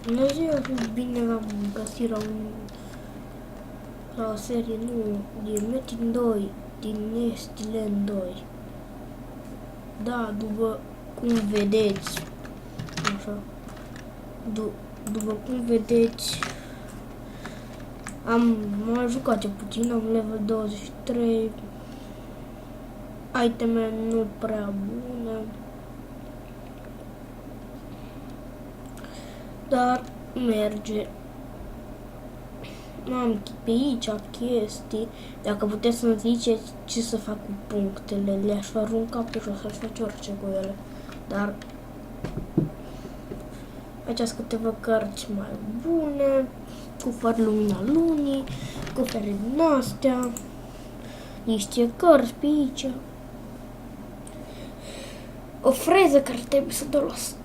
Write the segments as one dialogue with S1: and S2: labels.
S1: Bună ziua și bine v-am găsit la o serie din Metin 2, din Nestland 2. Da, după cum vedeți, așa, după cum vedeți, am mai jucat ce puțin, am level 23, iteme nu prea bune, dar merge. Am pe aici chestii. Dacă puteți să-mi ziceți ce să fac cu punctele, le-aș arunca pe jos, aș face orice cu ele. Dar aici sunt câteva cărți mai bune, cu fără lumina lunii, cu fără din astea, niște cărți pe aici. O freză care trebuie să dau la schimb.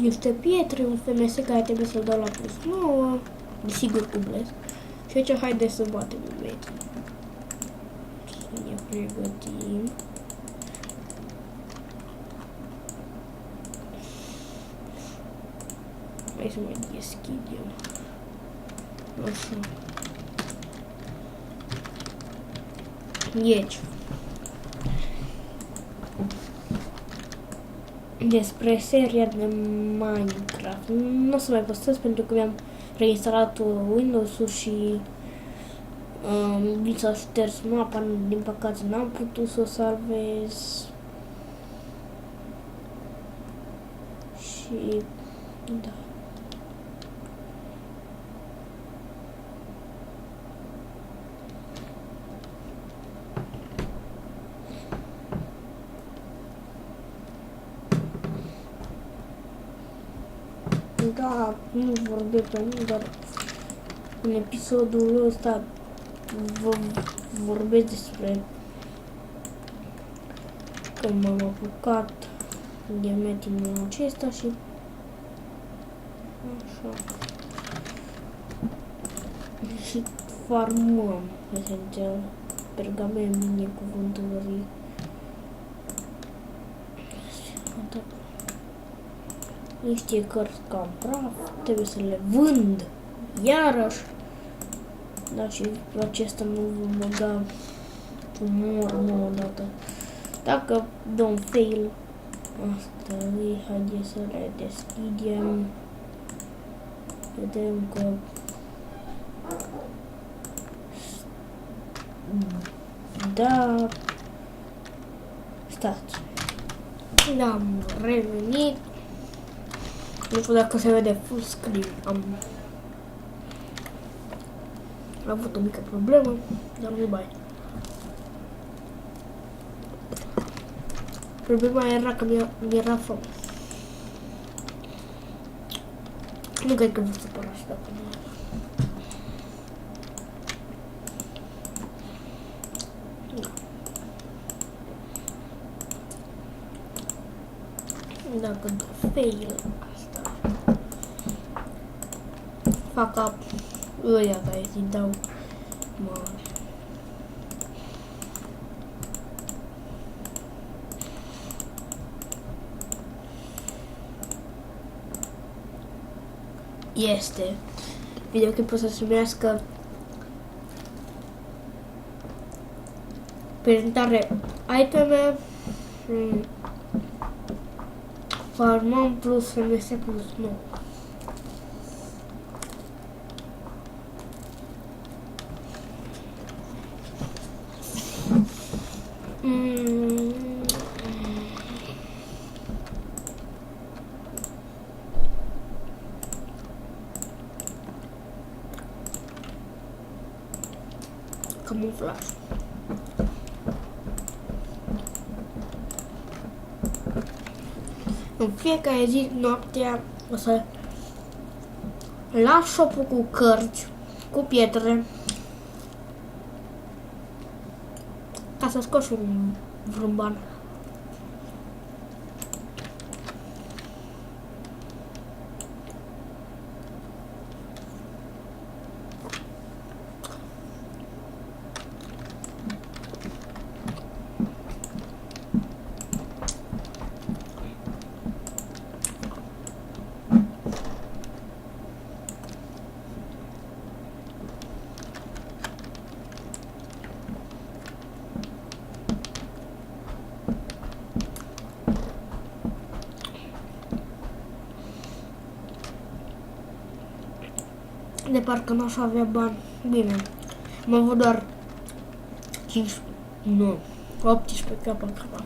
S1: Niște pietre, un FMS care trebuie să-l dau la plus 9, desigur cu blez. Și aici haideți să batem imediat. Să ne pregătim. Hai să mai deschidem. Așa. Deci. Despre seria de Minecraft. Nu o să mai postez pentru că mi-am reinstalat Windows-ul și mi s-a șters mapa, din păcate n-am putut să o salvez. Și da. Da, nu vorbesc pe mult, dar în episodul ăsta vă vorbesc despre cum m-am apucat de metinul acesta și așa. Și farmăm, esențial, pergamen, mine, cuvântării. Niște cărți cam praf, trebuie să le vând iarăși. Dar și acesta nu vom băga umor nouă dată. Dacă dăm fail, asta e, haide să le deschidem. Vedem că da, stați. Da, am revenit. Nu știu dacă se vede full screen. Am avut o mică problemă, dar nu-i bai. Problema era că mi-era foame. Nu cred că vă supărați dacă nu. Dacă dau fail, asta fac up ăia care îi dau mare. Este videoclipul să se numească prezentare iteme, farmăm plus FMS plus 9. Camuflaj. În fiecare zi, noaptea, o să las shop-ul cu cărți, cu pietre, ca să scot și vreun ban. De parcă n-aș avea bani. Bine, am avut doar 18 capa.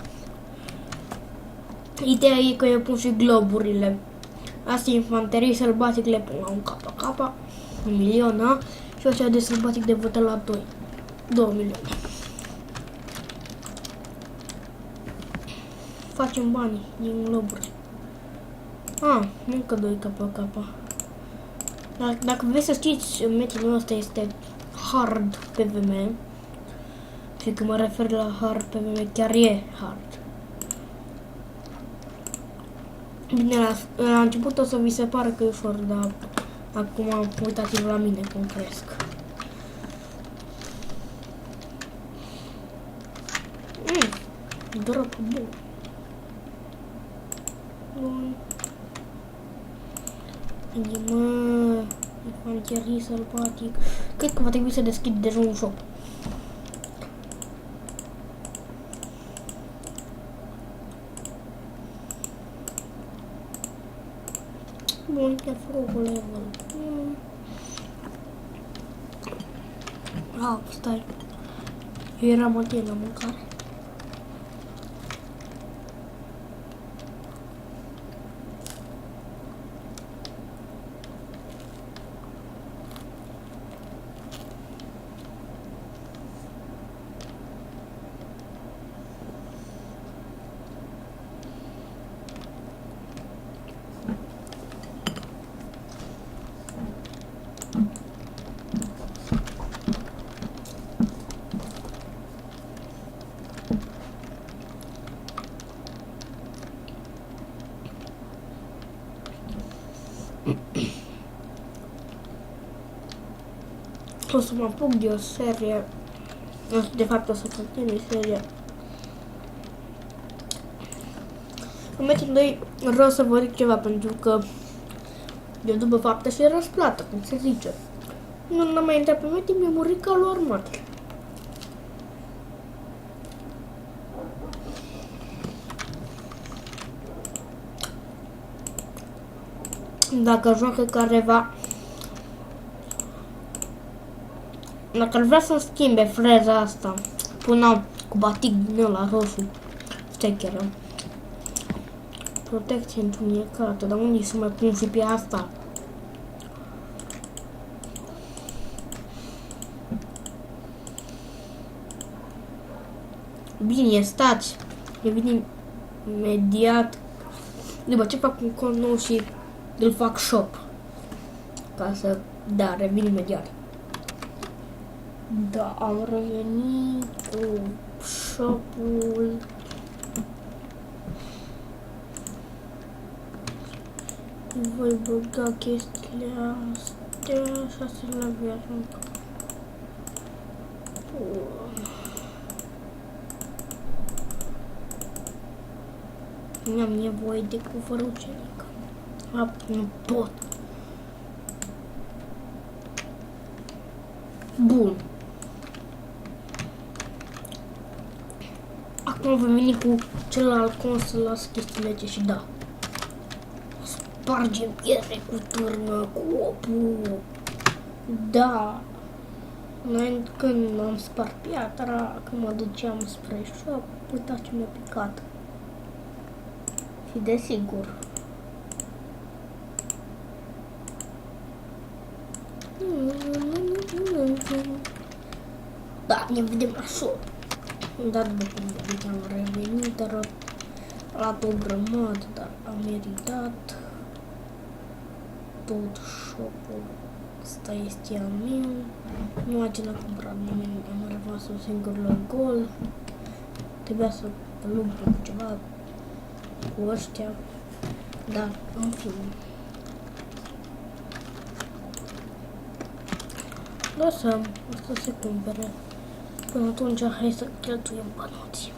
S1: Ideea e că eu pun și globurile. Astea infanterii sălbatic le pun la un capa, 1 milion, da? Și așa de sălbatic de votă la 2 milioane. Facem bani din globuri. Încă 2 capa. Dacă vreți să știți, metinul ăsta este hard PVM. Și când mă refer la hard PVM, chiar e hard. Bine, la început o să vi se pare că e ușor, dar acum uitați-vă la mine cum cresc. Drop bun. Infanterii sălbatic. Cred că va trebui să deschid deja un shop. Bun, chiar fără level. Stai. Eu eram atent la mâncare. O să mă apuc de o serie, de fapt o să continui seria. În Metin 2 vreau să vă zic ceva, pentru că eu după faptă și răsplată, cum se zice. Nu n-am mai intrat pe Metin, mi-a murit calul armat. Dacă joacă careva, dacă ar vrea să schimbe freza asta până cu batic din ăla roșu, stecheră, protecție întunecată, dar unde să mai pun și pe asta? Bine, stați, revin imediat, după ce fac un cont nou și îl fac shop, ca să, da, revin imediat. Da, am revenit cu shop-ul. Voi băga chestiile astea, 6 la viață. Nu am nevoie de cufărul ucenic. Nu pot. Bun. Acum voi veni cu celălalt cont să las chestiile și da. Spargem pietre cu turnă, cu opul. Da. Noi când am spart piatra, când mă duceam spre shop, uitați ce mi-a picat. Și desigur. Da, ne vedem la shop. Dar după cum am revenit, dar a luat o grămadă, dar am meritat. Tot shop-ul ăsta este al meu. Nu acela a cumpărat nimeni, am rămas un singur la gol. Trebuia să îl umplu cu ceva, cu ăștia, dar în fine. Lăsăm, asta se cumpere. Până atunci, hai să cheltuim bănuții.